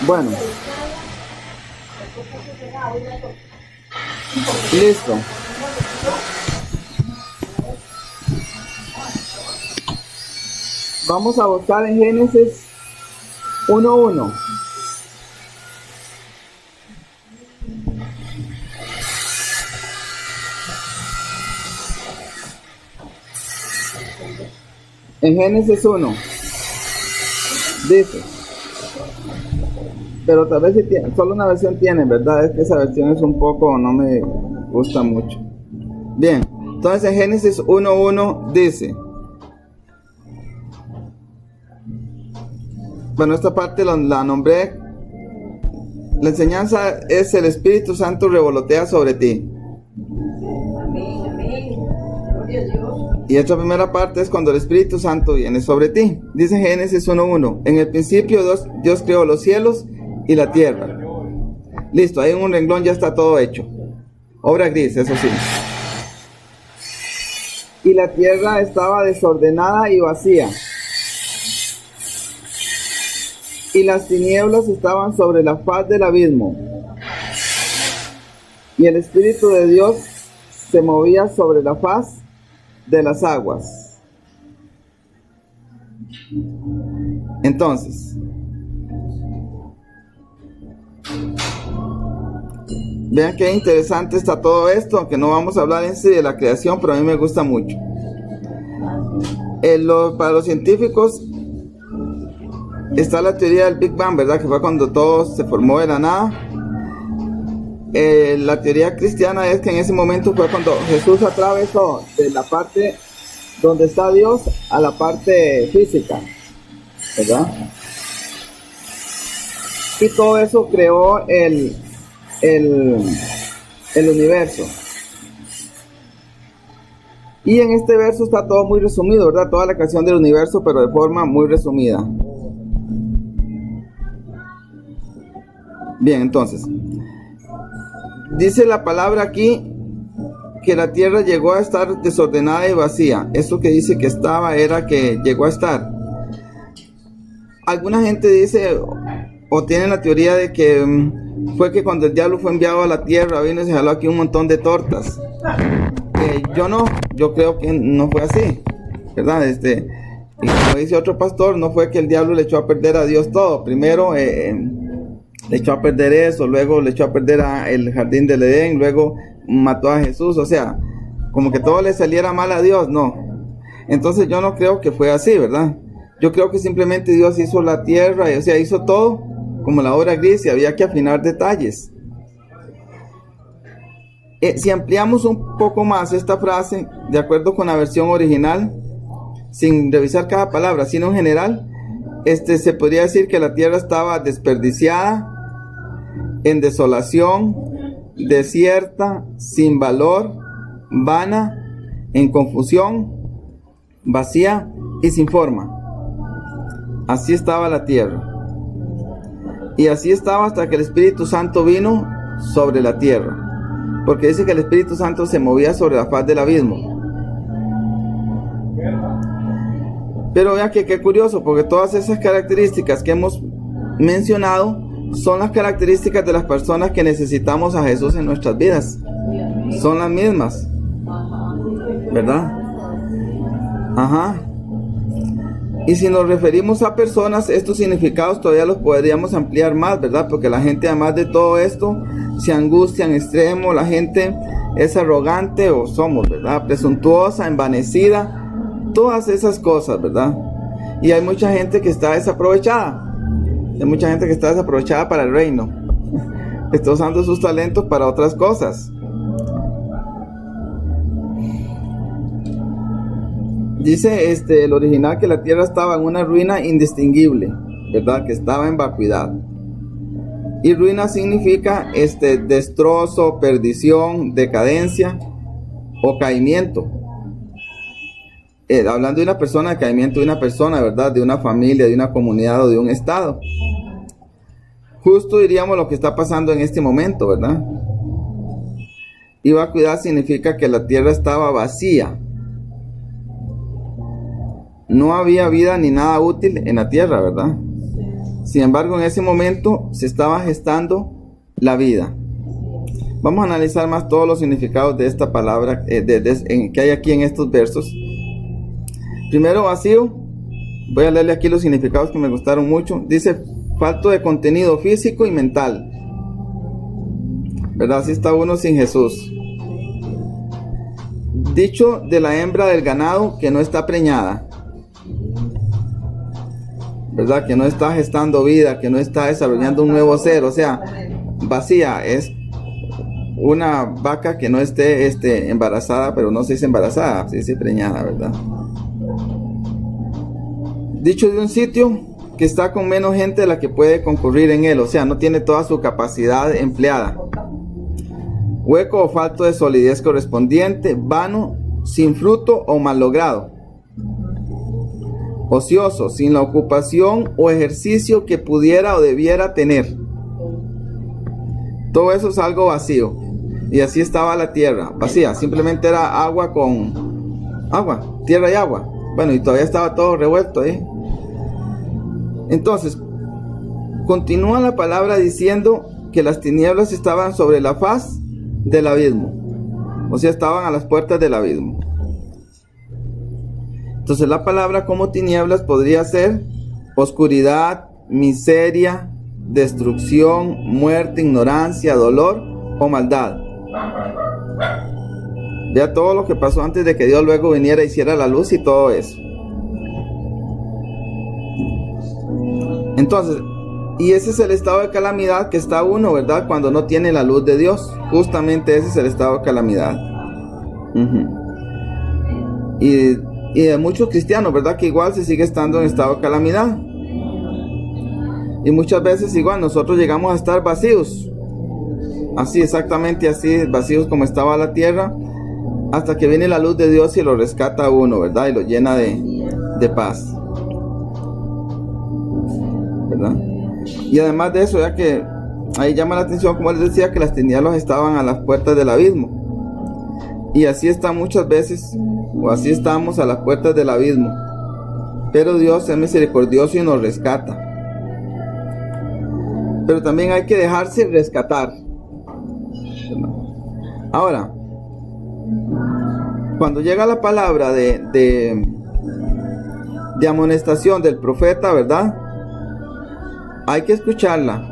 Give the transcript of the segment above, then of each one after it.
Bueno, listo. Vamos a buscar en Génesis 1:1. En Génesis 1 dice, pero tal vez si tiene, solo una versión tiene, ¿verdad? Es que esa versión es un poco, no me gusta mucho. Bien, entonces en Génesis 1:1 dice, bueno, esta parte la nombré, la enseñanza es: el Espíritu Santo revolotea sobre ti. Amén, amén. Gloria a Dios. Y esta primera parte es cuando el Espíritu Santo viene sobre ti. Dice Génesis 1:1, en el principio Dios creó los cielos y la tierra. Listo, ahí en un renglón ya está todo hecho. Obra gris, eso sí. Y la tierra estaba desordenada y vacía. Y las tinieblas estaban sobre la faz del abismo. Y el Espíritu de Dios se movía sobre la faz de las aguas. Entonces, vean qué interesante está todo esto, aunque no vamos a hablar en sí de la creación, pero a mí me gusta mucho. Para los científicos está la teoría del Big Bang, ¿verdad? Que fue cuando todo se formó de la nada. La teoría cristiana es que en ese momento fue cuando Jesús atravesó de la parte donde está Dios a la parte física, ¿verdad? Y todo eso creó el universo. Y en este verso está todo muy resumido, ¿verdad? Toda la creación del universo, pero de forma muy resumida. Bien, entonces, dice la palabra aquí que la tierra llegó a estar desordenada y vacía. Eso que dice que estaba era que llegó a estar. Alguna gente dice o tiene la teoría de que fue que cuando el diablo fue enviado a la tierra vino y se jaló aquí un montón de tortas. Yo creo que no fue así, ¿verdad? Y como dice otro pastor, no fue que el diablo le echó a perder a Dios todo. Primero le echó a perder eso, luego le echó a perder el jardín del Edén, luego mató a Jesús, o sea, como que todo le saliera mal a Dios, no. Entonces yo no creo que fue así, ¿verdad? Yo creo que simplemente Dios hizo la tierra, o sea, hizo todo como la obra gris y había que afinar detalles. Si ampliamos un poco más esta frase, de acuerdo con la versión original, sin revisar cada palabra, sino en general, se podría decir que la tierra estaba desperdiciada, en desolación, desierta, sin valor, vana, en confusión, vacía y sin forma. Así estaba la tierra. Y así estaba hasta que el Espíritu Santo vino sobre la tierra. Porque dice que el Espíritu Santo se movía sobre la faz del abismo. Pero vean que qué curioso, porque todas esas características que hemos mencionado son las características de las personas que necesitamos a Jesús en nuestras vidas. Son las mismas, ¿verdad? Ajá. Y si nos referimos a personas, estos significados todavía los podríamos ampliar más, ¿verdad? Porque la gente, además de todo esto, se angustia en extremo, la gente es arrogante o somos, ¿verdad? Presuntuosa, envanecida, todas esas cosas, ¿verdad? Y hay mucha gente que está desaprovechada. Hay mucha gente que está desaprovechada para el reino. Está usando sus talentos para otras cosas. Dice el original que la tierra estaba en una ruina indistinguible, ¿verdad? Que estaba en vacuidad. Y ruina significa destrozo, perdición, decadencia o caimiento. Hablando de una persona, de caimiento de una persona, ¿verdad? De una familia, de una comunidad o de un estado. Justo diríamos lo que está pasando en este momento, ¿verdad? Y vacuidad significa que la tierra estaba vacía. No había vida ni nada útil en la tierra, ¿verdad? Sin embargo, en ese momento se estaba gestando la vida. Vamos a analizar más todos los significados de esta palabra que hay aquí en estos versos. Primero, vacío. Voy a leerle aquí los significados que me gustaron mucho. Dice, falto de contenido físico y mental. ¿Verdad? Así está uno sin Jesús. Dicho de la hembra del ganado que no está preñada. ¿Verdad? Que no está gestando vida, que no está desarrollando un nuevo ser. O sea, vacía es una vaca que no esté embarazada, pero no se dice embarazada, se dice preñada, ¿verdad? Dicho de un sitio que está con menos gente de la que puede concurrir en él, o sea, no tiene toda su capacidad empleada. Hueco o falto de solidez correspondiente, vano, sin fruto o mal logrado. Ocioso, sin la ocupación o ejercicio que pudiera o debiera tener. Todo eso es algo vacío. Y así estaba la tierra, vacía, simplemente era agua con agua, tierra y agua. Bueno, y todavía estaba todo revuelto ahí. Entonces, continúa la palabra diciendo que las tinieblas estaban sobre la faz del abismo. O sea, estaban a las puertas del abismo. Entonces, la palabra como tinieblas podría ser oscuridad, miseria, destrucción, muerte, ignorancia, dolor o maldad. Vea todo lo que pasó antes de que Dios luego viniera y hiciera la luz y todo eso. Entonces, y ese es el estado de calamidad que está uno, ¿verdad? Cuando no tiene la luz de Dios. Justamente ese es el estado de calamidad. Y de muchos cristianos, ¿verdad? Que igual se sigue estando en estado de calamidad. Y muchas veces igual nosotros llegamos a estar vacíos. Así, exactamente así, vacíos como estaba la tierra. Hasta que viene la luz de Dios y lo rescata a uno, ¿verdad? Y lo llena de paz. ¿Verdad? Y además de eso, ya que ahí llama la atención, como les decía, que las tinieblas estaban a las puertas del abismo. Y así está muchas veces, o así estamos a las puertas del abismo. Pero Dios es misericordioso y nos rescata. Pero también hay que dejarse rescatar. Ahora, cuando llega la palabra de amonestación del profeta, ¿verdad? Hay que escucharla.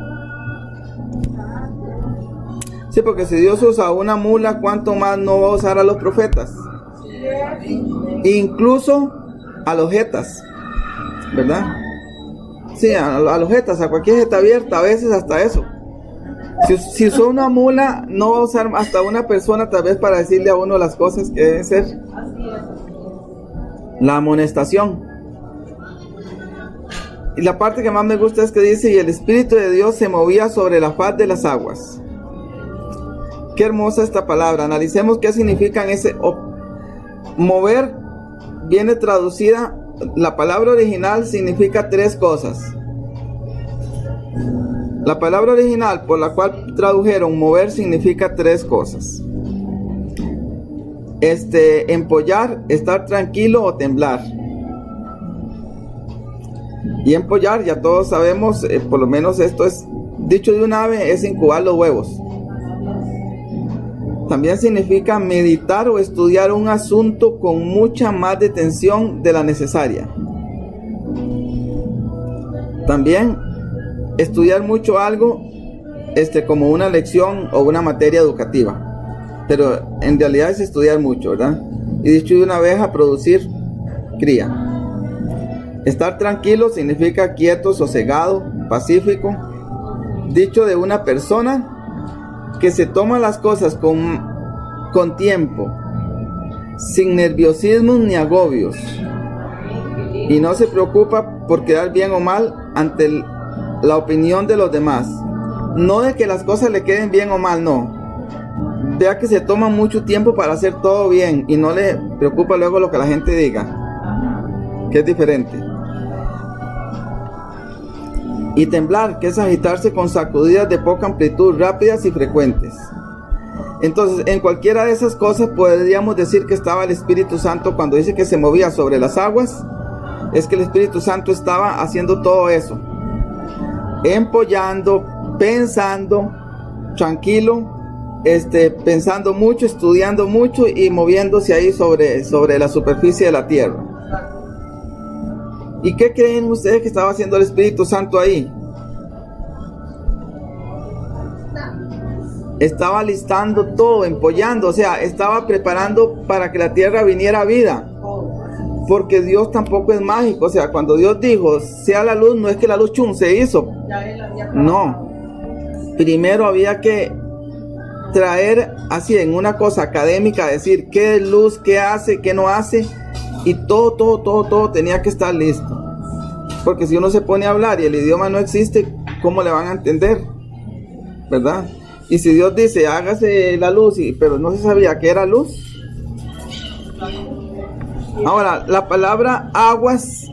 Sí, porque si Dios usa una mula, ¿cuánto más no va a usar a los profetas? Incluso a los jetas, ¿verdad? Sí, a los jetas, a cualquier jeta abierta, a veces hasta eso. Si usó una mula, no va a usar hasta una persona tal vez para decirle a uno las cosas que deben ser. La amonestación. Y la parte que más me gusta es que dice, y el Espíritu de Dios se movía sobre la faz de las aguas. Qué hermosa esta palabra. Analicemos qué significan ese mover. Viene traducida, la palabra original significa tres cosas. La palabra original por la cual tradujeron mover significa tres cosas. Empollar, estar tranquilo o temblar. Y empollar, ya todos sabemos, por lo menos esto es dicho de un ave, es incubar los huevos. También significa meditar o estudiar un asunto con mucha más detención de la necesaria. También estudiar mucho algo como una lección o una materia educativa. Pero en realidad es estudiar mucho, ¿verdad? Y dicho de una abeja, producir cría. Estar tranquilo significa quieto, sosegado, pacífico. Dicho de una persona que se toma las cosas con tiempo, sin nerviosismo ni agobios, y no se preocupa por quedar bien o mal ante la opinión de los demás. No de que las cosas le queden bien o mal, no. Vea que se toma mucho tiempo para hacer todo bien y no le preocupa luego lo que la gente diga, que es diferente. Y temblar, que es agitarse con sacudidas de poca amplitud, rápidas y frecuentes. Entonces, en cualquiera de esas cosas podríamos decir que estaba el Espíritu Santo. Cuando dice que se movía sobre las aguas, es que el Espíritu Santo estaba haciendo todo eso. empollando, pensando, tranquilo, pensando mucho, estudiando mucho y moviéndose ahí sobre la superficie de la tierra. ¿Y qué creen ustedes que estaba haciendo el Espíritu Santo ahí? Estaba listando todo, empollando, o sea, estaba preparando para que la tierra viniera a vida. Porque Dios tampoco es mágico, o sea, cuando Dios dijo, sea la luz, no es que la luz se hizo. No. Primero había que traer así en una cosa académica, decir qué es luz, qué hace, qué no hace, y todo tenía que estar listo. Porque si uno se pone a hablar y el idioma no existe, ¿cómo le van a entender? ¿Verdad? Y si Dios dice, hágase la luz, pero no se sabía qué era luz. Ahora, la palabra aguas,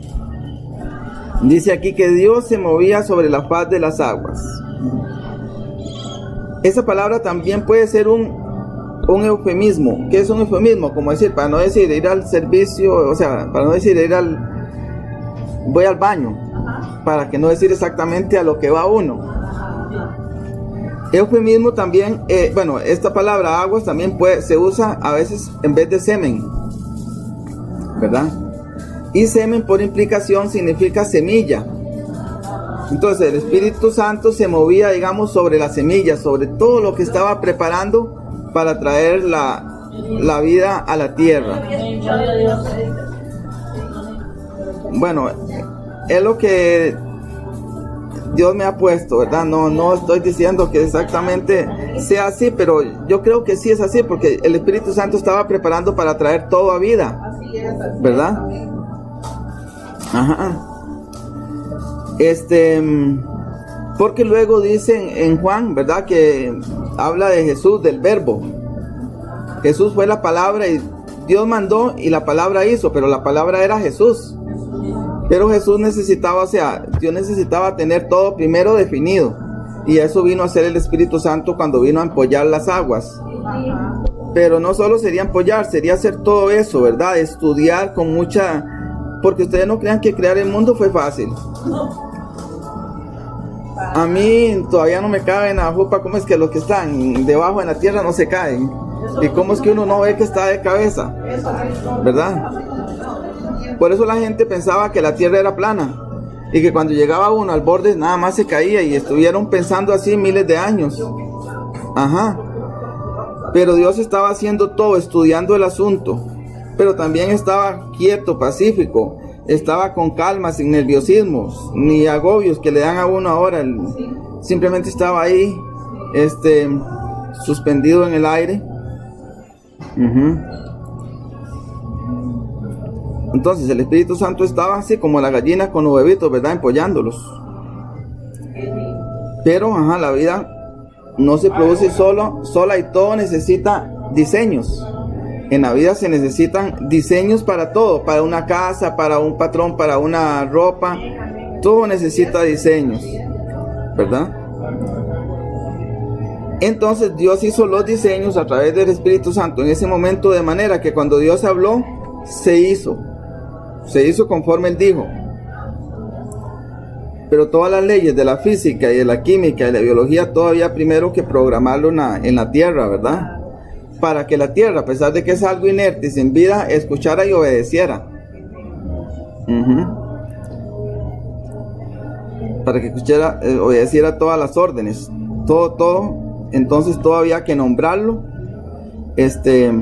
dice aquí que Dios se movía sobre la faz de las aguas. Esa palabra también puede ser un eufemismo. ¿Qué es un eufemismo? Como decir, para no decir ir al servicio, o sea, para no decir voy al baño, para que no decir exactamente a lo que va uno. Eufemismo también, bueno, esta palabra aguas también se usa a veces en vez de semen, ¿verdad? Y semen por implicación significa semilla. Entonces el Espíritu Santo se movía, digamos, sobre la semilla, sobre todo lo que estaba preparando para traer la vida a la tierra. Bueno, es lo que Dios me ha puesto, ¿verdad? No estoy diciendo que exactamente sea así, pero yo creo que sí es así, porque el Espíritu Santo estaba preparando para traer todo a vida, ¿verdad? Ajá. Porque luego dicen en Juan, ¿verdad? Que habla de Jesús, del verbo. Jesús fue la palabra y Dios mandó y la palabra hizo, pero la palabra era Jesús. Pero Jesús necesitaba, o sea, Dios necesitaba tener todo primero definido. Y eso vino a hacer el Espíritu Santo cuando vino a empollar las aguas. Pero no solo sería empollar, sería hacer todo eso, ¿verdad? Estudiar con mucha... Porque ustedes no crean que crear el mundo fue fácil. A mí todavía no me cabe en la jupa cómo es que los que están debajo en la tierra no se caen. Y cómo es que uno no ve que está de cabeza, ¿verdad? Por eso la gente pensaba que la tierra era plana y que cuando llegaba uno al borde nada más se caía, y estuvieron pensando así miles de años. Ajá. Pero Dios estaba haciendo todo, estudiando el asunto, pero también estaba quieto, pacífico, estaba con calma, sin nerviosismos ni agobios que le dan a uno ahora. Simplemente estaba ahí, suspendido en el aire. Entonces el Espíritu Santo estaba así como la gallina con los bebitos, ¿verdad? Empollándolos. Pero, la vida no se produce sola, y todo necesita diseños. En la vida se necesitan diseños para todo, para una casa, para un patrón, para una ropa. Todo necesita diseños, ¿verdad? Entonces Dios hizo los diseños a través del Espíritu Santo en ese momento, de manera que cuando Dios habló, se hizo conforme Él dijo. Pero todas las leyes de la física y de la química y de la biología todavía primero que programarlo en la tierra, ¿verdad? Para que la tierra, a pesar de que es algo inerte y sin vida, escuchara y obedeciera. Para que obedeciera todas las órdenes. Todo. Entonces todo había que nombrarlo. Entonces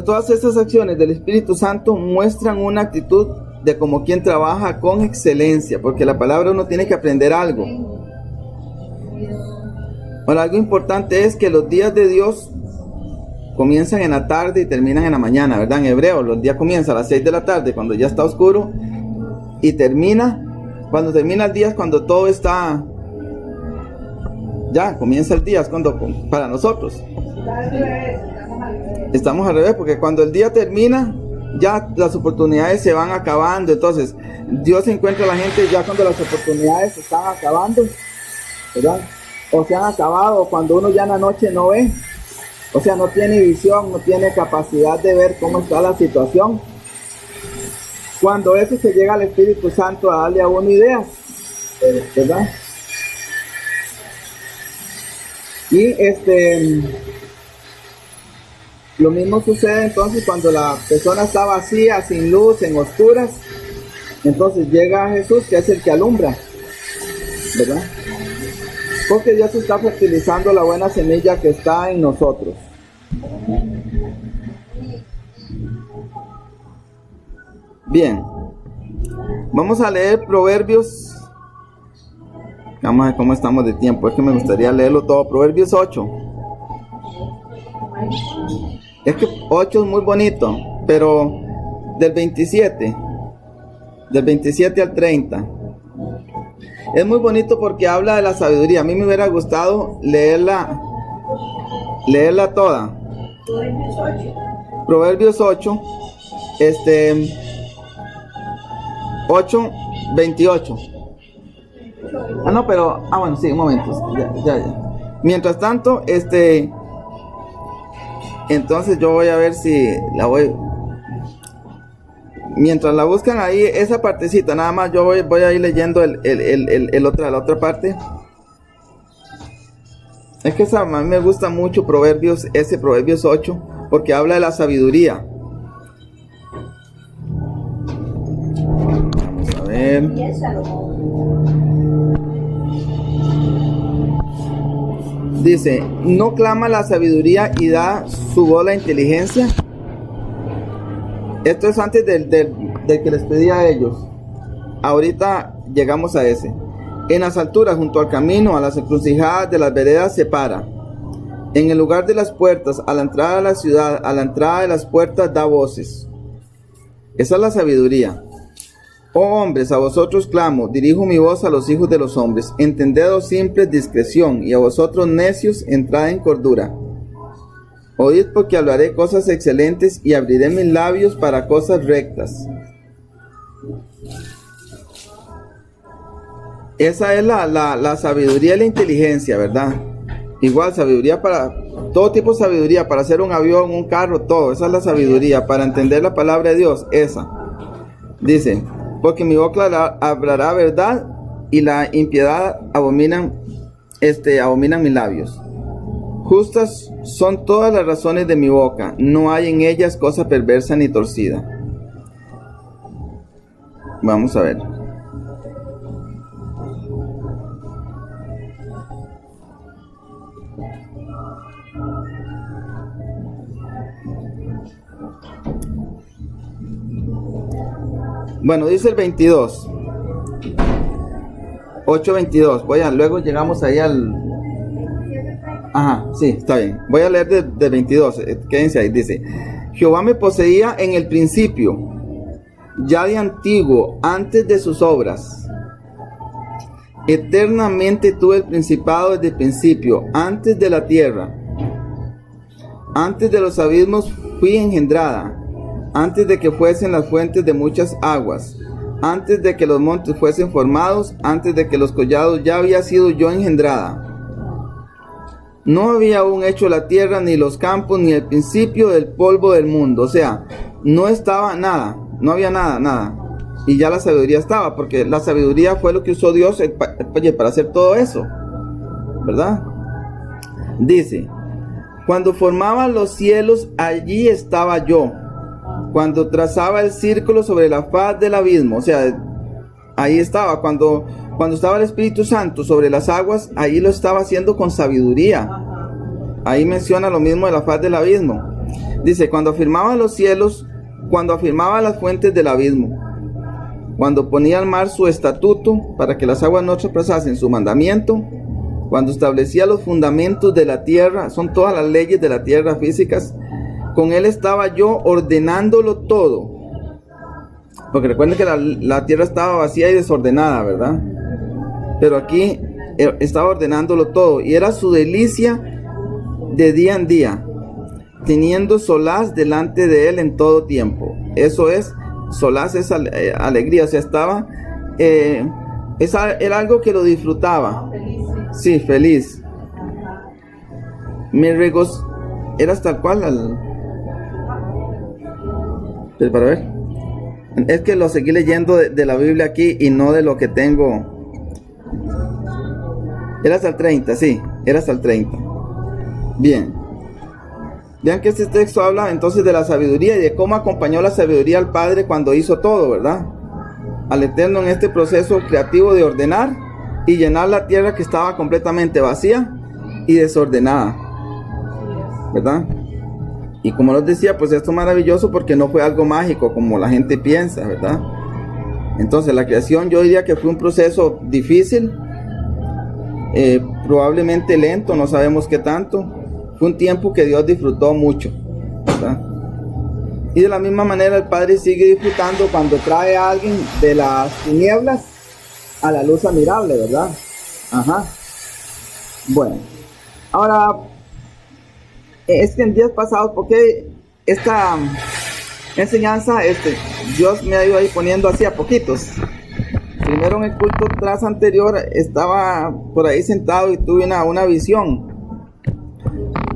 todas estas acciones del Espíritu Santo muestran una actitud de como quien trabaja con excelencia, porque la palabra uno tiene que aprender algo. Bueno, algo importante es que los días de Dios comienzan en la tarde y terminan en la mañana, ¿verdad? En hebreo, los días comienzan a las 6 de la tarde, cuando ya está oscuro, y cuando termina el día es cuando todo está, ya comienza el día, es cuando, para nosotros. Estamos al revés, porque cuando el día termina, ya las oportunidades se van acabando. Entonces, Dios encuentra a la gente ya cuando las oportunidades se están acabando, ¿verdad? O se han acabado, cuando uno ya en la noche no ve, o sea, no tiene visión, no tiene capacidad de ver cómo está la situación. Cuando eso se llega al Espíritu Santo a darle a uno ideas, ¿verdad? Y lo mismo sucede entonces cuando la persona está vacía, sin luz, en oscuras. Entonces llega Jesús, que es el que alumbra, ¿verdad? Porque Dios está fertilizando la buena semilla que está en nosotros. Bien, vamos a leer Proverbios. Vamos a ver cómo estamos de tiempo. Es que me gustaría leerlo todo. Proverbios 8. Es que 8 es muy bonito, pero del 27 al 30. Es muy bonito porque habla de la sabiduría. A mí me hubiera gustado leerla toda. Proverbios 8, 8:28. No, pero, bueno, sí, un momento. Ya. Mientras tanto, entonces yo voy a ver si la voy. Mientras la buscan ahí, esa partecita, nada más yo voy a ir leyendo la otra parte. Es que a mí me gusta mucho Proverbios 8, porque habla de la sabiduría. Vamos a ver. Dice, ¿no clama la sabiduría y da su voz la inteligencia? Esto es antes del que les pedí a ellos. Ahorita llegamos a ese. En las alturas, junto al camino, a las encrucijadas de las veredas se para. En el lugar de las puertas, a la entrada de la ciudad, a la entrada de las puertas da voces. Esa es la sabiduría. Oh hombres, a vosotros clamo, dirijo mi voz a los hijos de los hombres. Entended, oh simples, discreción, y a vosotros necios, entrad en cordura. Oíd, porque hablaré cosas excelentes y abriré mis labios para cosas rectas. Esa es la sabiduría y la inteligencia, ¿verdad? Igual, sabiduría para todo tipo de sabiduría, para hacer un avión, un carro, todo. Esa es la sabiduría, para entender la palabra de Dios, esa. Dice, porque mi boca hablará verdad y la impiedad abominan mis labios. Justas son todas las razones de mi boca, no hay en ellas cosa perversa ni torcida. Vamos a ver. Bueno, dice el 22. 8:22. Luego llegamos ahí al... Ajá, sí, está bien. Voy a leer de 22. Quédense ahí. Dice, Jehová me poseía en el principio, ya de antiguo, antes de sus obras. Eternamente tuve el principado desde el principio, antes de la tierra. Antes de los abismos fui engendrada, antes de que fuesen las fuentes de muchas aguas, antes de que los montes fuesen formados, antes de que los collados ya había sido yo engendrada. No había aún hecho la tierra, ni los campos, ni el principio del polvo del mundo. O sea, no estaba nada, no había nada. Y ya la sabiduría estaba, porque la sabiduría fue lo que usó Dios para hacer todo eso, ¿verdad? Dice, cuando formaba los cielos, allí estaba yo. Cuando trazaba el círculo sobre la faz del abismo, o sea, ahí estaba. Cuando estaba el Espíritu Santo sobre las aguas, ahí lo estaba haciendo con sabiduría. Ahí menciona lo mismo de la faz del abismo. Dice, cuando afirmaba los cielos, cuando afirmaba las fuentes del abismo, cuando ponía al mar su estatuto para que las aguas no traspasasen su mandamiento, cuando establecía los fundamentos de la tierra, son todas las leyes de la tierra físicas, con él estaba yo ordenándolo todo. Porque recuerden que la tierra estaba vacía y desordenada, ¿verdad? Pero aquí estaba ordenándolo todo, y era su delicia de día en día, teniendo solaz delante de él en todo tiempo. Eso es, solaz es alegría, o sea, estaba, era algo que lo disfrutaba. Sí, feliz. Mi era tal cual. Para ver. Es que lo seguí leyendo de la Biblia aquí y no de lo que tengo. Era hasta el 30, sí, era hasta el 30. Bien. Vean que este texto habla entonces de la sabiduría y de cómo acompañó la sabiduría al Padre cuando hizo todo, ¿verdad? Al Eterno en este proceso creativo de ordenar y llenar la tierra que estaba completamente vacía y desordenada, ¿verdad? Y como les decía, pues esto es maravilloso porque no fue algo mágico como la gente piensa, ¿verdad? Entonces la creación yo diría que fue un proceso difícil, probablemente lento, no sabemos qué tanto. Fue un tiempo que Dios disfrutó mucho, ¿verdad? Y de la misma manera el Padre sigue disfrutando cuando trae a alguien de las tinieblas a la luz admirable, ¿verdad? Ajá. Bueno, ahora, es que en días pasados, porque esta enseñanza, Dios me ha ido ahí poniendo así a poquitos. Primero en el culto tras anterior estaba por ahí sentado y tuve una visión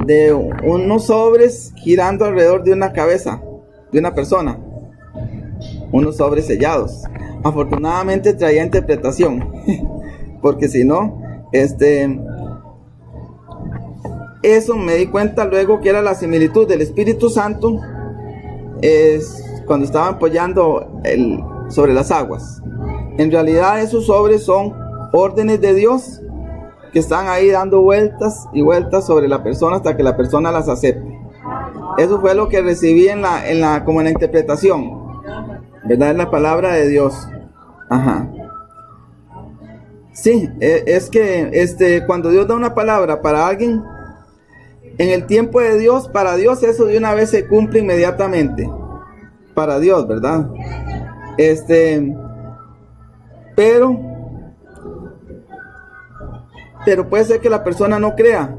de unos sobres girando alrededor de una cabeza de una persona, unos sobres sellados. Afortunadamente traía interpretación, porque si no, eso me di cuenta luego que era la similitud del Espíritu Santo, es cuando estaban apoyando sobre las aguas. En realidad esos sobres son órdenes de Dios que están ahí dando vueltas y vueltas sobre la persona hasta que la persona las acepte. Eso fue lo que recibí como en la interpretación, ¿verdad? Es la palabra de Dios. Ajá. Sí, es que cuando Dios da una palabra para alguien, en el tiempo de Dios, para Dios eso de una vez se cumple inmediatamente. Para Dios, ¿verdad? Pero puede ser que la persona no crea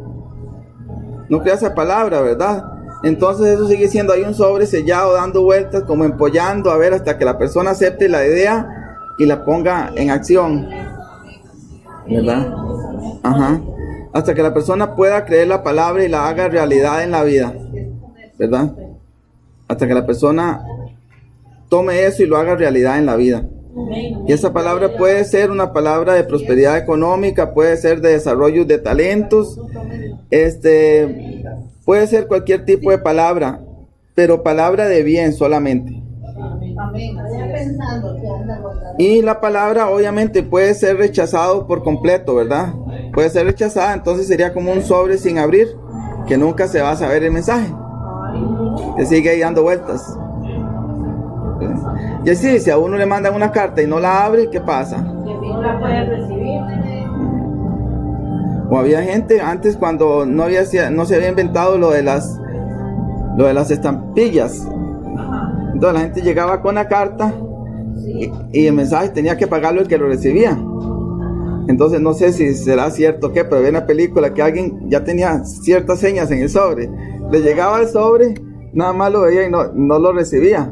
esa palabra, ¿verdad? Entonces eso sigue siendo ahí un sobre sellado, dando vueltas, como empollando, a ver, hasta que la persona acepte la idea y la ponga en acción, ¿verdad? Ajá. Hasta que la persona pueda creer la palabra y la haga realidad en la vida, ¿verdad? Hasta que la persona tome eso y lo haga realidad en la vida. Y esa palabra puede ser una palabra de prosperidad económica, puede ser de desarrollo de talentos, puede ser cualquier tipo de palabra, pero palabra de bien solamente. Y la palabra obviamente puede ser rechazado por completo, ¿verdad? Puede ser rechazada, entonces sería como un sobre sin abrir, que nunca se va a saber el mensaje, que sigue ahí dando vueltas. Y así, si a uno le mandan una carta y no la abre, ¿qué pasa? No la puede recibir. O había gente antes cuando no se había inventado lo de las estampillas. Entonces la gente llegaba con la carta y el mensaje tenía que pagarlo el que lo recibía. Entonces no sé si será cierto o qué, pero había una película que alguien ya tenía ciertas señas en el sobre. Le llegaba el sobre, nada más lo veía y no lo recibía.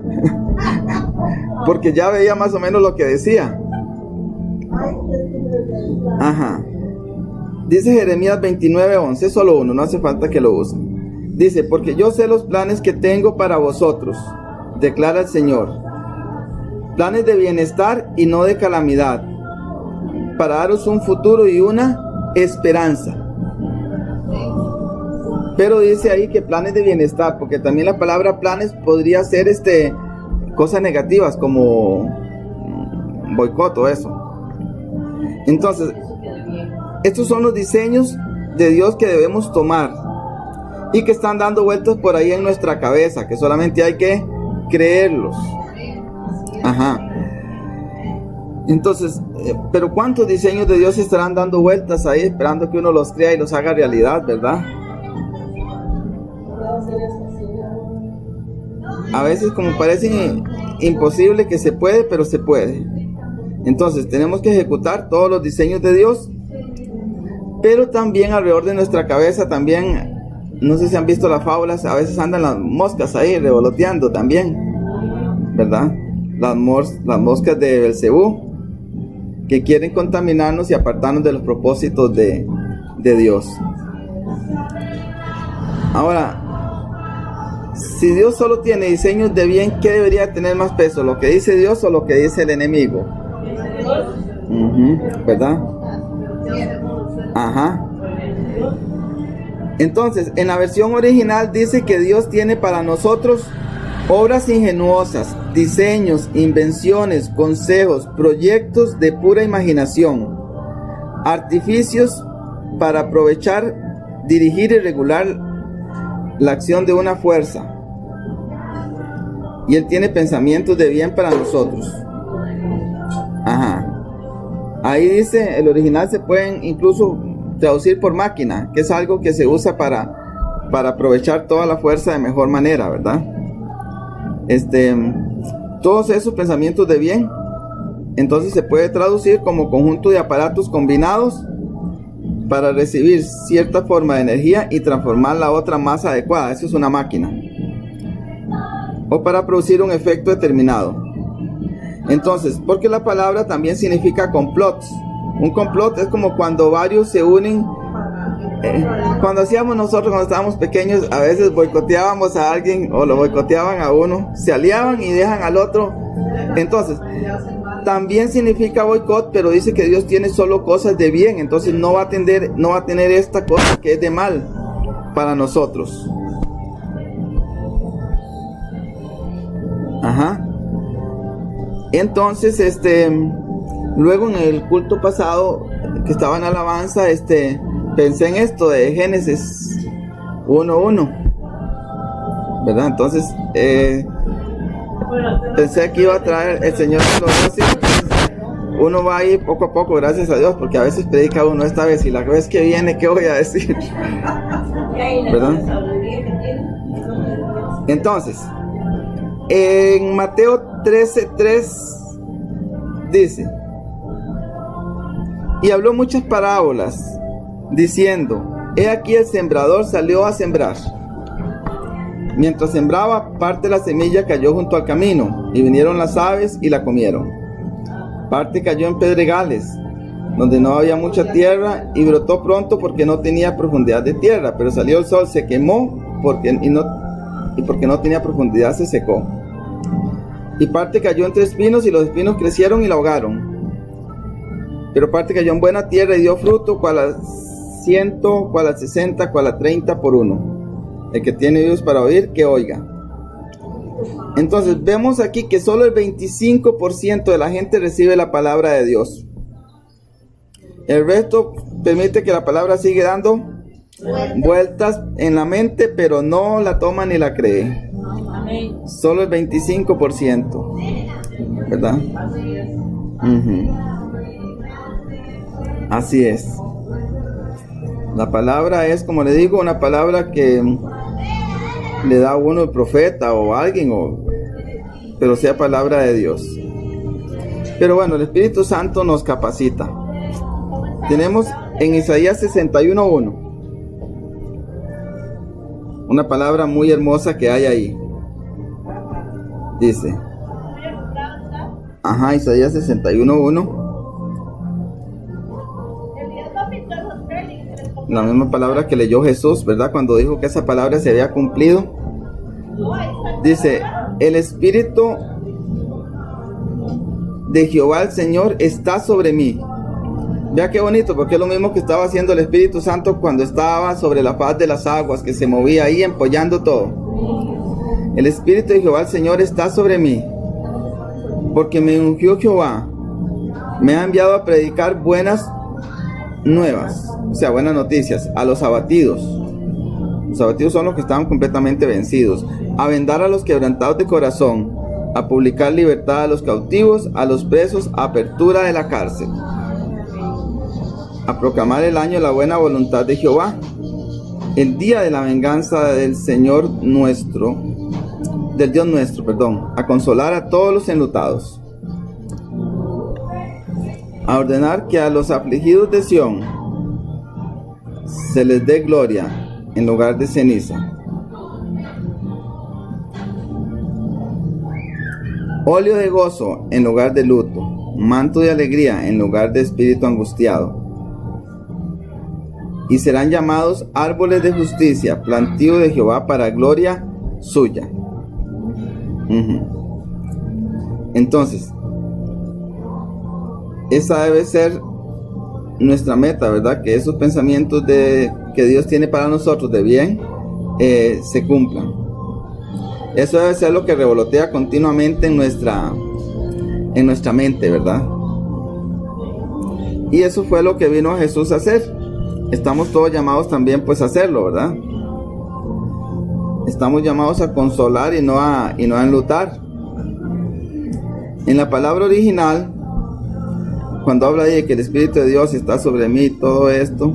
Porque ya veía más o menos lo que decía. Ajá. Dice Jeremías 29:11, solo uno, no hace falta que lo usen. Dice, porque yo sé los planes que tengo para vosotros, declara el Señor. Planes de bienestar y no de calamidad, para daros un futuro y una esperanza. Pero dice ahí que planes de bienestar, porque también la palabra planes podría ser cosas negativas como boicot o eso. Entonces, estos son los diseños de Dios que debemos tomar y que están dando vueltas por ahí en nuestra cabeza, que solamente hay que creerlos. Ajá. Entonces, pero ¿cuántos diseños de Dios estarán dando vueltas ahí esperando que uno los crea y los haga realidad, verdad? A veces como parece imposible que se puede, pero se puede. Entonces tenemos que ejecutar todos los diseños de Dios, pero también alrededor de nuestra cabeza también, no sé si han visto las fábulas, a veces andan las moscas ahí revoloteando también, ¿verdad? Las moscas de Belcebú, que quieren contaminarnos y apartarnos de los propósitos de Dios. Ahora, Si Dios solo tiene diseños de bien, ¿qué debería tener más peso? ¿Lo que dice Dios o lo que dice el enemigo? ¿Verdad? Ajá. Entonces, en la versión original dice que Dios tiene para nosotros obras ingenuosas, diseños, invenciones, consejos, proyectos de pura imaginación, artificios para aprovechar, dirigir y regular la acción de una fuerza. Y Él tiene pensamientos de bien para nosotros. Ajá. Ahí dice, el original se pueden incluso traducir por máquina, que es algo que se usa para aprovechar toda la fuerza de mejor manera, ¿verdad? Todos esos pensamientos de bien, entonces se puede traducir como conjunto de aparatos combinados para recibir cierta forma de energía y transformarla a otra más adecuada. Eso es una máquina. O para producir un efecto determinado. Entonces, porque la palabra también significa complots. Un complot es como cuando varios se unen. Cuando hacíamos nosotros, cuando estábamos pequeños, a veces boicoteábamos a alguien o lo boicoteaban a uno, se aliaban y dejan al otro. Entonces, también significa boicot, pero dice que Dios tiene solo cosas de bien, entonces no va a tener esta cosa que es de mal para nosotros. Ajá. Entonces, luego en el culto pasado que estaba en alabanza, pensé en esto de Génesis 1:1, ¿verdad? Entonces, pensé que iba a traer el Señor de los así. Uno va ahí poco a poco, gracias a Dios, porque a veces predica uno esta vez y la vez que viene, ¿qué voy a decir? ¿Verdad? Entonces, en Mateo 13:3 dice: y habló muchas parábolas, diciendo: he aquí el sembrador salió a sembrar. Mientras sembraba, parte de la semilla cayó junto al camino, y vinieron las aves y la comieron. Parte cayó en pedregales, donde no había mucha tierra, y brotó pronto porque no tenía profundidad de tierra. Pero salió el sol, se quemó, porque no tenía profundidad, se secó. Y parte cayó entre espinos, y los espinos crecieron y la ahogaron. Pero parte cayó en buena tierra y dio fruto, cual a 100, cual a 60, cual a 30 por uno. El que tiene oídos para oír, que oiga. Entonces vemos aquí que solo el 25% de la gente recibe la palabra de Dios. El resto permite que la palabra siga dando vueltas en la mente, pero no la toma ni la cree. Solo el 25%, ¿verdad? Así es. La palabra es, como le digo, una palabra que le da a uno el profeta o alguien, pero sea palabra de Dios. Pero bueno, el Espíritu Santo nos capacita. Tenemos en Isaías 61:1 una palabra muy hermosa que hay ahí. Dice, Isaías 61:1, la misma palabra que leyó Jesús, ¿verdad? Cuando dijo que esa palabra se había cumplido. Dice: el Espíritu de Jehová el Señor está sobre mí. Vea qué bonito, porque es lo mismo que estaba haciendo el Espíritu Santo cuando estaba sobre la faz de las aguas, que se movía ahí empollando todo. El Espíritu de Jehová el Señor está sobre mí, porque me ungió Jehová, me ha enviado a predicar buenas nuevas, o sea, buenas noticias, a los abatidos. Los abatidos son los que estaban completamente vencidos. A vendar a los quebrantados de corazón, a publicar libertad a los cautivos, a los presos, apertura de la cárcel, a proclamar el año de la buena voluntad de Jehová, el día de la venganza del Señor nuestro, del Dios nuestro, a consolar a todos los enlutados, a ordenar que a los afligidos de Sión se les dé gloria en lugar de ceniza, óleo de gozo en lugar de luto, manto de alegría en lugar de espíritu angustiado. Y serán llamados árboles de justicia, plantío de Jehová para gloria, suya. Entonces, esa debe ser nuestra meta, ¿verdad? Que esos pensamientos que Dios tiene para nosotros de bien se cumplan. Eso debe ser lo que revolotea continuamente en nuestra mente, ¿verdad? Y eso fue lo que vino Jesús a hacer. Estamos todos llamados también pues a hacerlo, ¿verdad? Estamos llamados a consolar y no a enlutar. En la palabra original, cuando habla de que el Espíritu de Dios está sobre mí y todo esto,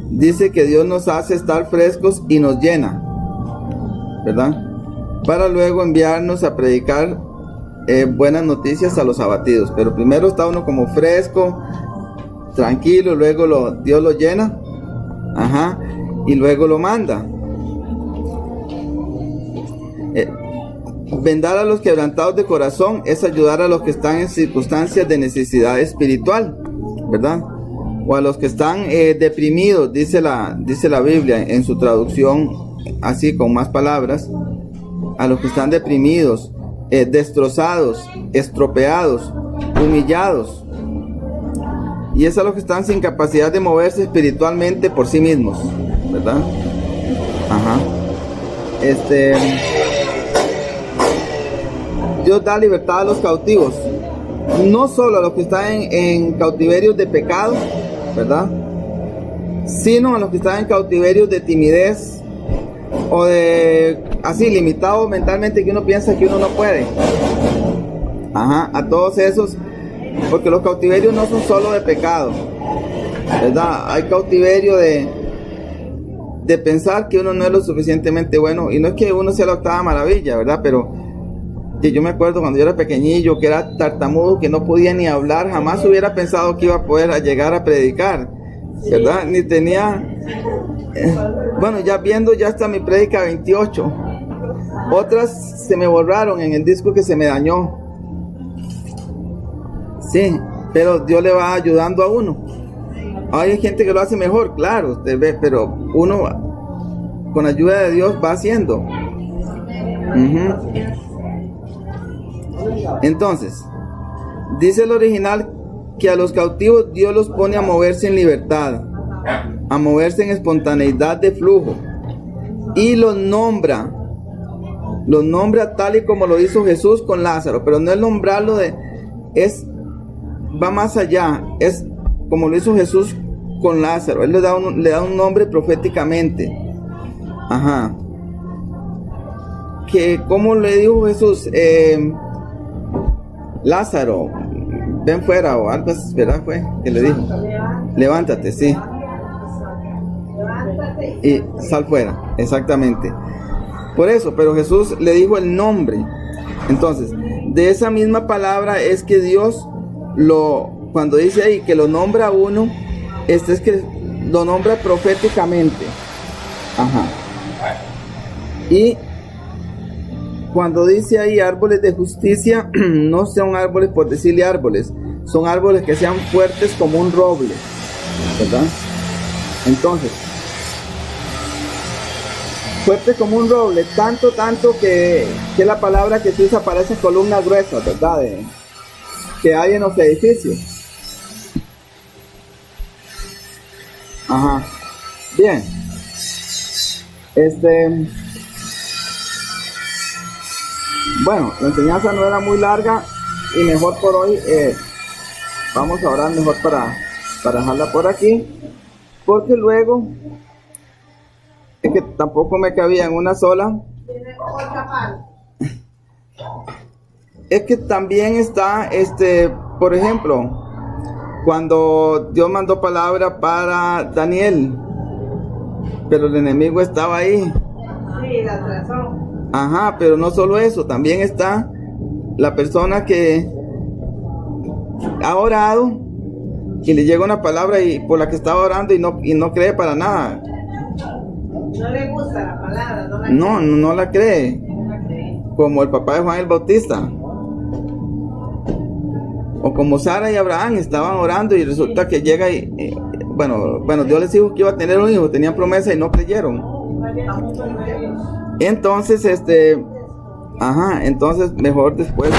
dice que Dios nos hace estar frescos y nos llena, ¿verdad? Para luego enviarnos a predicar buenas noticias a los abatidos. Pero primero está uno como fresco, tranquilo, luego Dios lo llena, y luego lo manda. Vendar a los quebrantados de corazón es ayudar a los que están en circunstancias de necesidad espiritual, ¿verdad? O a los que están deprimidos, dice la Biblia en su traducción, así con más palabras, a los que están deprimidos, destrozados, estropeados, humillados. Y es a los que están sin capacidad de moverse espiritualmente por sí mismos, ¿verdad? Dios da libertad a los cautivos, no solo a los que están en cautiverios de pecado, ¿verdad? Sino a los que están en cautiverios de timidez o de así limitados mentalmente, que uno piensa que uno no puede. A todos esos, porque los cautiverios no son solo de pecado, ¿verdad? Hay cautiverio de pensar que uno no es lo suficientemente bueno, y no es que uno sea la octava maravilla, ¿verdad? Pero que yo me acuerdo cuando yo era pequeñillo, que era tartamudo, que no podía ni hablar, jamás hubiera pensado que iba a poder llegar a predicar, ¿verdad? Ni tenía, bueno, ya viendo ya hasta mi prédica 28, otras se me borraron en el disco que se me dañó, sí, pero Dios le va ayudando a uno. Hay gente que lo hace mejor, claro, usted ve, pero uno con ayuda de Dios va haciendo. Entonces, dice el original que a los cautivos Dios los pone a moverse en libertad, a moverse en espontaneidad de flujo, y los nombra tal y como lo hizo Jesús con Lázaro. Pero no es nombrarlo va más allá, es como lo hizo Jesús con Lázaro. Él le da un nombre proféticamente. Que como le dijo Jesús, Lázaro, ven fuera, o algo así, ¿verdad? Fue que le dijo, levántate, sí, y sal fuera, exactamente. Por eso, pero Jesús le dijo el nombre. Entonces, de esa misma palabra es que Dios cuando dice ahí que lo nombra a uno, es que lo nombra proféticamente. Y cuando dice ahí árboles de justicia, no son árboles por decirle árboles, son árboles que sean fuertes como un roble, ¿verdad? Entonces, fuerte como un roble, tanto que la palabra que se usa para esas columnas gruesas, ¿verdad? Que hay en los edificios. Bien. Bueno, la enseñanza no era muy larga y mejor por hoy vamos a orar mejor para dejarla por aquí, porque luego es que tampoco me cabía en una sola. Es que también está, por ejemplo, cuando Dios mandó palabra para Daniel, pero el enemigo estaba ahí. Sí, la razón. Pero no solo eso, también está la persona que ha orado y le llega una palabra y por la que estaba orando y no cree para nada. No le gusta la palabra, no la cree. Como el papá de Juan el Bautista. O como Sara y Abraham estaban orando y resulta que llega bueno, Dios les dijo que iba a tener un hijo, tenían promesa y no creyeron. Entonces, entonces mejor después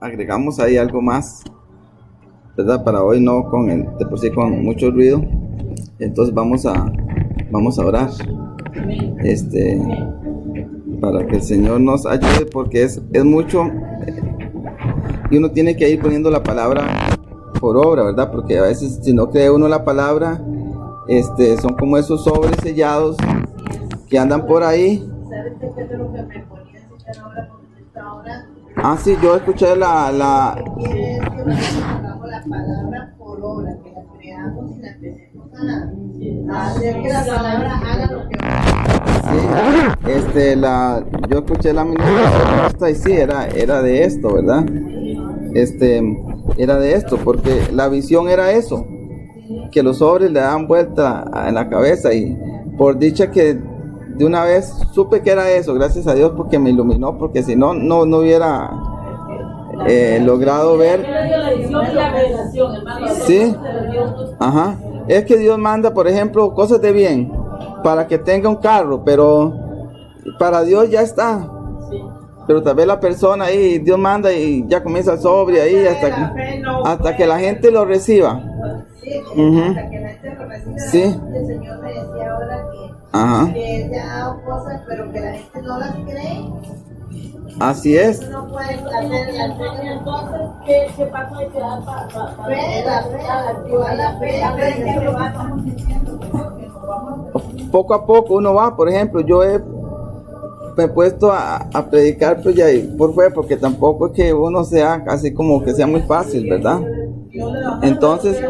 agregamos ahí algo más, ¿verdad? Para hoy no con de por sí con mucho ruido. Entonces vamos a orar, para que el Señor nos ayude, porque es mucho y uno tiene que ir poniendo la palabra por obra, ¿verdad? Porque a veces si no cree uno la palabra, son como esos sobres sellados que andan por ahí. ¿Sabes qué es lo que me ponía a citar ahora cuando estaba orando? Ah, sí, yo escuché la Quiere decir que pongamos la palabra por obra, que la creamos y la empecemos a hacer que la palabra haga lo que va. sí, yo escuché la ministración y sí, era de esto, ¿verdad? Era de esto, porque la visión era eso, que los sobres le daban vuelta en la cabeza, y por dicha que de una vez supe que era eso, gracias a Dios, porque me iluminó, porque si no hubiera logrado ver. Sí, ajá. Es que Dios manda, por ejemplo, cosas de bien para que tenga un carro, pero para Dios ya está. Pero tal vez la persona ahí, Dios manda y ya comienza el sobre ahí hasta que la gente lo reciba. Sí, Ujú. hasta que la gente lo reciba. Sí. El Señor me decía ahora Ajá. que Él te ha dado cosas, pero que la gente no las cree. Así es. Tú no puedes hacer las cosas. Entonces, ¿qué paso hay que dar para Activar la fe, que lo estamos diciendo. Poco a poco uno va, por ejemplo, yo me he puesto a predicar pues ya por fe, porque tampoco es que uno sea así como que sea muy fácil, ¿verdad? Entonces,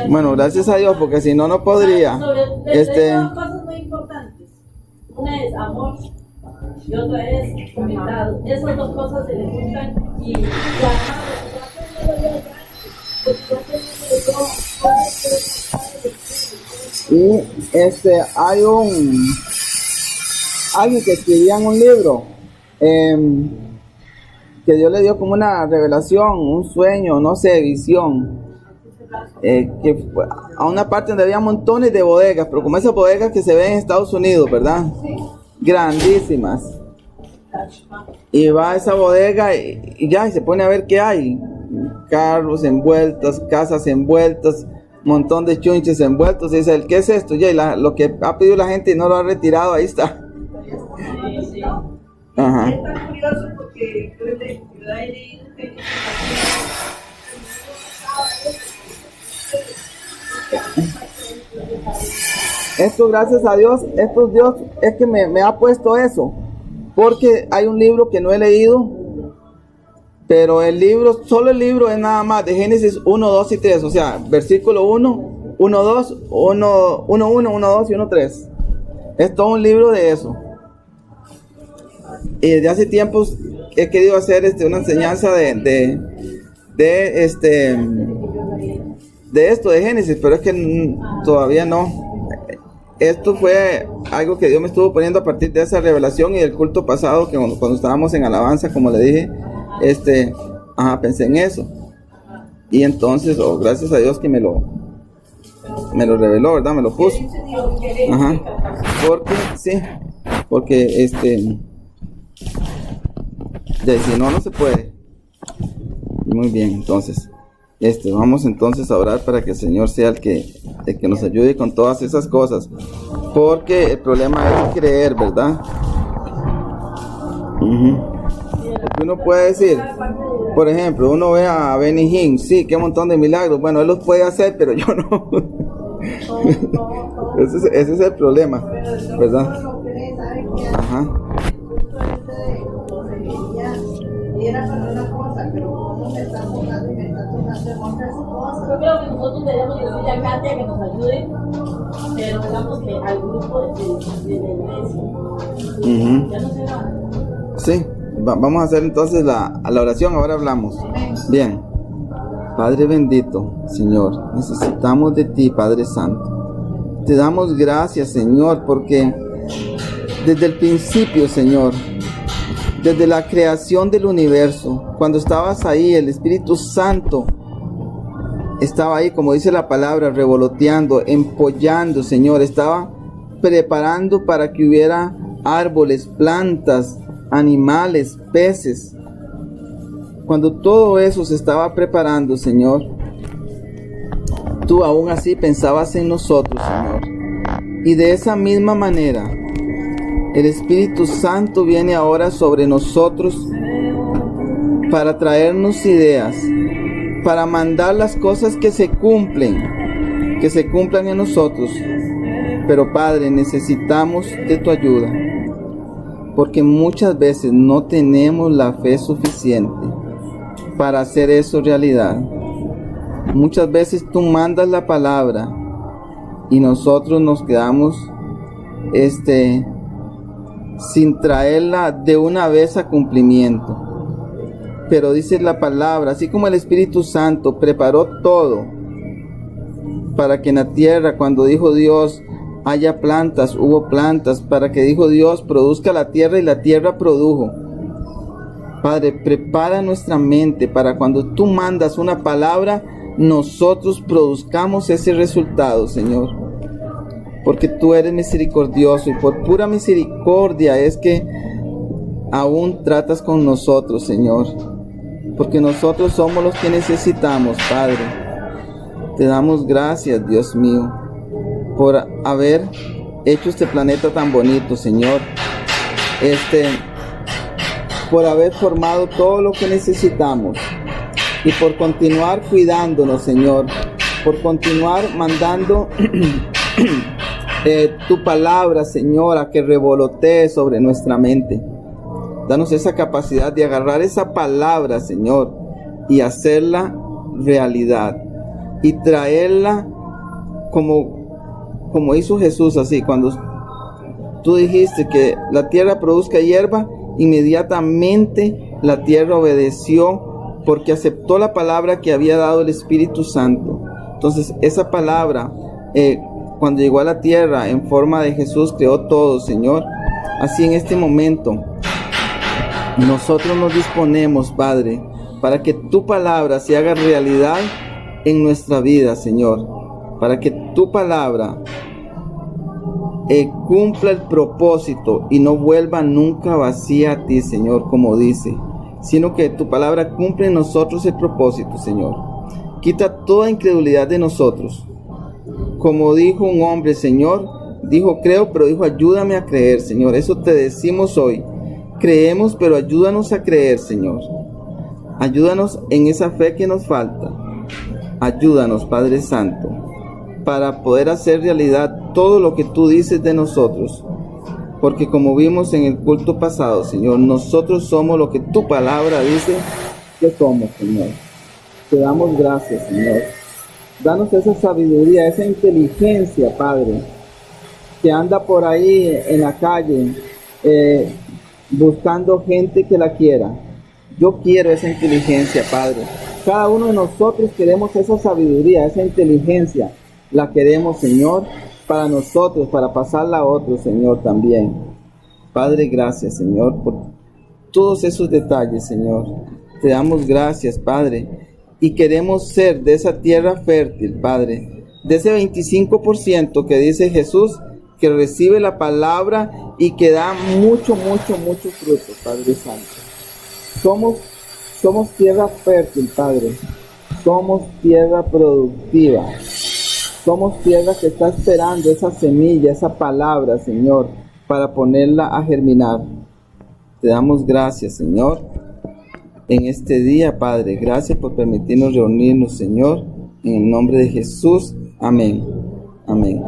bueno, gracias a Dios, porque si no, no podría. Dos cosas muy importantes. Una es amor y otra es cuidado. Esas dos cosas se le juntan y y hay alguien que escribía en un libro, que Dios le dio como una revelación, un sueño, no sé, visión, que fue a una parte donde había montones de bodegas, pero como esas bodegas que se ven en Estados Unidos, ¿verdad? Grandísimas. Y va a esa bodega y ya se pone a ver qué hay: carros envueltos, casas envueltas, montón de chunches envueltos. Y dice, ¿qué es esto? Ya, y lo que ha pedido la gente y no lo ha retirado, ahí está. Ajá. Es tan curioso porque yo he leído que Esto, gracias a Dios, Dios es que me ha puesto eso, porque hay un libro que no he leído, pero solo el libro es nada más de Génesis 1, 2 y 3, o sea, versículo 1, 1, 2, 1, 1, 1, 1, 2 y 1, 3. Es todo un libro de eso. Y desde hace tiempos he querido hacer una enseñanza de esto de Génesis, pero es que todavía no. Esto fue algo que Dios me estuvo poniendo a partir de esa revelación y del culto pasado, que cuando estábamos en alabanza, como le dije, pensé en eso. Y entonces, gracias a Dios que me lo reveló, ¿verdad? Me lo puso. Ajá. Porque ya, si no se puede. Muy bien, entonces. Vamos entonces a orar para que el Señor sea el que nos ayude con todas esas cosas, porque el problema es creer, ¿verdad? Porque uno puede decir, por ejemplo, uno ve a Benny Hinn, sí, qué montón de milagros, bueno, él los puede hacer, pero yo no. Ese es el problema, ¿verdad? Ajá. Y era para una cosa, pero como me está tocando y me está tocando otras cosas. Yo creo que nosotros debemos decirle a Katia que nos ayude, pero digamos que al grupo de la iglesia. Ya no se va. Sí, vamos a hacer entonces la oración, ahora hablamos. Bien. Padre bendito, Señor, necesitamos de ti, Padre Santo. Te damos gracias, Señor, porque desde el principio, Señor, desde la creación del universo, cuando estabas ahí, el Espíritu Santo estaba ahí, como dice la palabra, revoloteando, empollando, Señor. Estaba preparando para que hubiera árboles, plantas, animales, peces. Cuando todo eso se estaba preparando, Señor, tú aún así pensabas en nosotros, Señor. Y de esa misma manera, el Espíritu Santo viene ahora sobre nosotros para traernos ideas, para mandar las cosas que se cumplan en nosotros. Pero Padre, necesitamos de tu ayuda, porque muchas veces no tenemos la fe suficiente para hacer eso realidad. Muchas veces tú mandas la palabra y nosotros nos quedamos sin traerla de una vez a cumplimiento. Pero dice la palabra, así como el Espíritu Santo preparó todo para que en la tierra, cuando dijo Dios haya plantas, hubo plantas, para que dijo Dios produzca la tierra y la tierra produjo. Padre, prepara nuestra mente para cuando tú mandas una palabra, nosotros produzcamos ese resultado, Señor. Porque tú eres misericordioso y por pura misericordia es que aún tratas con nosotros, Señor. Porque nosotros somos los que necesitamos, Padre. Te damos gracias, Dios mío, por haber hecho este planeta tan bonito, Señor. Por haber formado todo lo que necesitamos y por continuar cuidándonos, Señor, por continuar mandando tu palabra, Señor, a que revolotee sobre nuestra mente. Danos esa capacidad de agarrar esa palabra, Señor, y hacerla realidad y traerla como hizo Jesús, así cuando tú dijiste que la tierra produzca hierba, inmediatamente la tierra obedeció porque aceptó la palabra que había dado el Espíritu Santo. Entonces esa palabra, cuando llegó a la tierra en forma de Jesús, creó todo, Señor. Así en este momento nosotros nos disponemos, Padre, para que tu palabra se haga realidad en nuestra vida, Señor, para que tu palabra cumpla el propósito y no vuelva nunca vacía a ti, Señor, como dice, sino que tu palabra cumple en nosotros el propósito, Señor. Quita toda incredulidad de nosotros. Como dijo un hombre, Señor, dijo creo, pero dijo ayúdame a creer, Señor. Eso te decimos hoy. Creemos, pero ayúdanos a creer, Señor. Ayúdanos en esa fe que nos falta. Ayúdanos, Padre Santo, para poder hacer realidad todo lo que tú dices de nosotros. Porque como vimos en el culto pasado, Señor, nosotros somos lo que tu palabra dice que somos, Señor. Te damos gracias, Señor. Danos esa sabiduría, esa inteligencia, Padre, que anda por ahí en la calle buscando gente que la quiera. Yo quiero esa inteligencia, Padre. Cada uno de nosotros queremos esa sabiduría, esa inteligencia. La queremos, Señor, para nosotros, para pasarla a otros, Señor, también. Padre, gracias, Señor, por todos esos detalles, Señor. Te damos gracias, Padre. Y queremos ser de esa tierra fértil, Padre. De ese 25% que dice Jesús, que recibe la palabra y que da mucho fruto, Padre Santo. Somos tierra fértil, Padre. Somos tierra productiva. Somos tierra que está esperando esa semilla, esa palabra, Señor, para ponerla a germinar. Te damos gracias, Señor, en este día, Padre. Gracias por permitirnos reunirnos, Señor, en el nombre de Jesús. Amén. Amén.